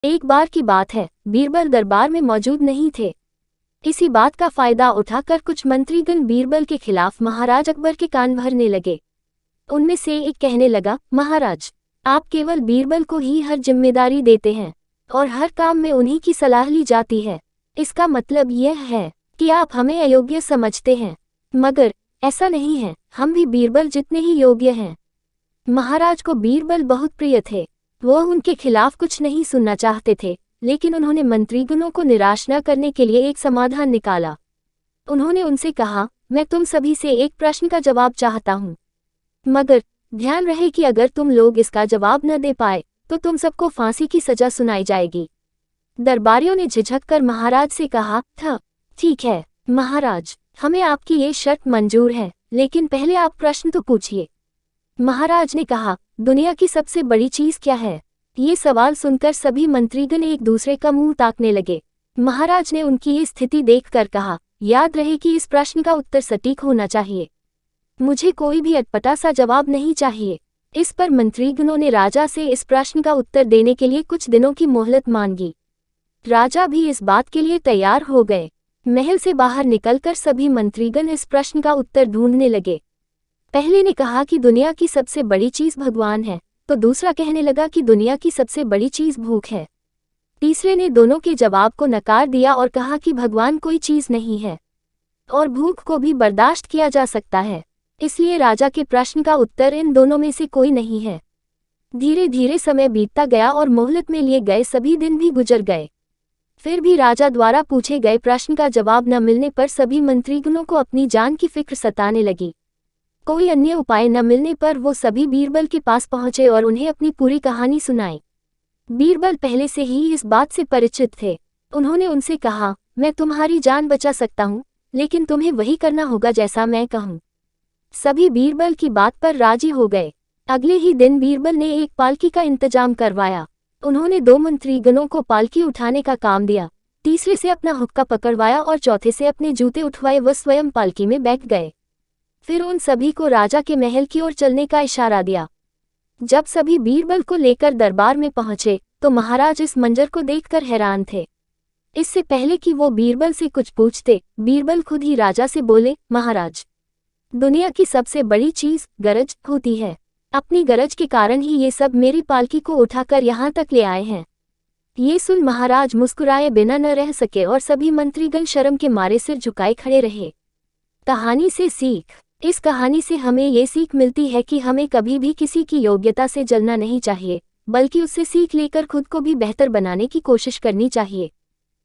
एक बार की बात है, बीरबल दरबार में मौजूद नहीं थे। इसी बात का फायदा उठाकर कुछ मंत्रीगण बीरबल के खिलाफ महाराज अकबर के कान भरने लगे। उनमें से एक कहने लगा, महाराज, आप केवल बीरबल को ही हर जिम्मेदारी देते हैं और हर काम में उन्हीं की सलाह ली जाती है। इसका मतलब यह है कि आप हमें अयोग्य समझते हैं, मगर ऐसा नहीं है, हम भी बीरबल जितने ही योग्य हैं। महाराज को बीरबल बहुत प्रिय थे। वो उनके खिलाफ कुछ नहीं सुनना चाहते थे, लेकिन उन्होंने मंत्रीगणों को निराश न करने के लिए एक समाधान निकाला। उन्होंने उनसे कहा, मैं तुम सभी से एक प्रश्न का जवाब चाहता हूँ, मगर ध्यान रहे कि अगर तुम लोग इसका जवाब न दे पाए तो तुम सबको फांसी की सजा सुनाई जाएगी। दरबारियों ने झिझक कर महाराज से कहा था, ठीक है महाराज, हमें आपकी ये शर्त मंजूर है, लेकिन पहले आप प्रश्न तो पूछिए। महाराज ने कहा, दुनिया की सबसे बड़ी चीज क्या है? ये सवाल सुनकर सभी मंत्रीगण एक दूसरे का मुंह ताकने लगे। महाराज ने उनकी ये स्थिति देखकर कहा, याद रहे कि इस प्रश्न का उत्तर सटीक होना चाहिए। मुझे कोई भी अटपटा सा जवाब नहीं चाहिए। इस पर मंत्रीगणों ने राजा से इस प्रश्न का उत्तर देने के लिए कुछ दिनों की मोहलत मांगी। राजा भी इस बात के लिए तैयार हो गए। महल से बाहर निकलकर सभी मंत्रीगण इस प्रश्न का उत्तर ढूंढने लगे। पहले ने कहा कि दुनिया की सबसे बड़ी चीज भगवान है, तो दूसरा कहने लगा कि दुनिया की सबसे बड़ी चीज भूख है। तीसरे ने दोनों के जवाब को नकार दिया और कहा कि भगवान कोई चीज नहीं है और भूख को भी बर्दाश्त किया जा सकता है, इसलिए राजा के प्रश्न का उत्तर इन दोनों में से कोई नहीं है। धीरे धीरे समय बीतता गया और मोहलत में लिए गए सभी दिन भी गुजर गए। फिर भी राजा द्वारा पूछे गए प्रश्न का जवाब न मिलने पर सभी मंत्रीगणों को अपनी जान की फिक्र सताने लगी। कोई अन्य उपाय न मिलने पर वो सभी बीरबल के पास पहुंचे और उन्हें अपनी पूरी कहानी सुनाई। बीरबल पहले से ही इस बात से परिचित थे। उन्होंने उनसे कहा, मैं तुम्हारी जान बचा सकता हूँ, लेकिन तुम्हें वही करना होगा जैसा मैं कहूँ। सभी बीरबल की बात पर राजी हो गए। अगले ही दिन बीरबल ने एक पालकी का इंतजाम करवाया। उन्होंने 2 मंत्रीगणों को पालकी उठाने का काम दिया, तीसरे से अपना हुक्का पकड़वाया और चौथे से अपने जूते उठवाए वह स्वयं पालकी में बैठ गए। फिर उन सभी को राजा के महल की ओर चलने का इशारा दिया। जब सभी बीरबल को लेकर दरबार में पहुंचे तो महाराज इस मंजर को देखकर हैरान थे। इससे पहले कि वो बीरबल से कुछ पूछते, बीरबल खुद ही राजा से बोले, महाराज, दुनिया की सबसे बड़ी चीज गरज होती है। अपनी गरज के कारण ही ये सब मेरी पालकी को उठाकर यहाँ तक ले आए हैं। ये सुन महाराज मुस्कुराए बिना न रह सके और सभी मंत्रीगण शर्म के मारे सिर झुकाए खड़े रहे। कहानी से सीख। इस कहानी से हमें ये सीख मिलती है कि हमें कभी भी किसी की योग्यता से जलना नहीं चाहिए, बल्कि उससे सीख लेकर खुद को भी बेहतर बनाने की कोशिश करनी चाहिए।